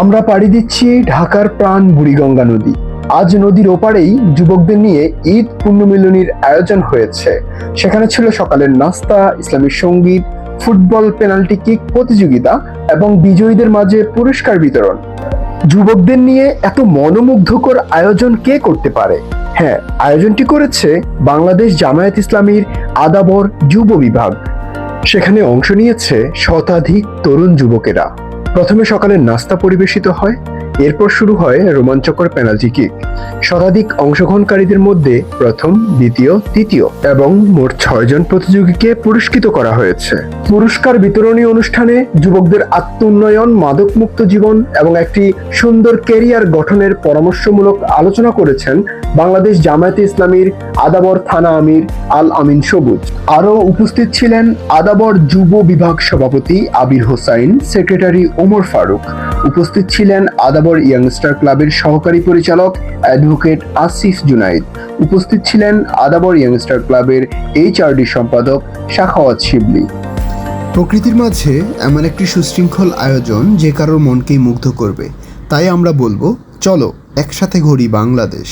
আমরা পাড়ি দিচ্ছি ঢাকার প্রাণ বুড়িগঙ্গা নদী। আজ নদীর ওপারেই যুবকদের নিয়ে ঈদ পুণ্যমিলনীর আয়োজন হয়েছে। সেখানে ছিল সকালের নাস্তা, ইসলামী সঙ্গীত, ফুটবল পেনাল্টি কিক প্রতিযোগিতা এবং বিজয়ীদের মাঝে পুরস্কার বিতরণ। যুবকদের নিয়ে এত মনোমুগ্ধকর আয়োজন কে করতে পারে? হ্যাঁ, আয়োজনটি করেছে বাংলাদেশ জামায়াত ইসলামীর আদাবর যুব বিভাগ। সেখানে অংশ নিয়েছে শতাধিক তরুণ যুবকেরা। প্রথমে সকালের নাস্তা পরিবেশিত হয়, এরপর শুরু হয় রোমাঞ্চকর পেনাল্টি কিক। শতাধিক অংশগ্রহণকারীদের মধ্যে প্রথম, দ্বিতীয়, তৃতীয় এবং মোট 6 জন প্রতিযোগীকে পুরস্কৃত করা হয়েছে। পুরস্কার বিতরণী অনুষ্ঠানে যুবকদের আত্ম উন্নয়ন, মাদকমুক্ত জীবন এবং একটি সুন্দর ক্যারিয়ার গঠনের পরামর্শমূলক আলোচনা করেছেন বাংলাদেশ জামায়াতে ইসলামীর আদাবর থানা আমির আল আমিন সবুজ। আরও উপস্থিত ছিলেন আদাবর যুব বিভাগ সভাপতি আবির হোসাইন, সেক্রেটারি ওমর ফারুক। উপস্থিত ছিলেন আদাবর ইয়াংস্টার ক্লাবের সহকারী পরিচালক অ্যাডভোকেট আসিফ জুনাইদ। উপস্থিত ছিলেন আদাবর ইয়াংস্টার ক্লাবের এইচআরডি সম্পাদক সাখাওয়াত শিবলি। প্রকৃতির মাঝে এমন একটি সুশৃঙ্খল আয়োজন যে কারোর মনকেই মুগ্ধ করবে। তাই আমরা বলবো, চলো একসাথে ঘুরি বাংলাদেশ।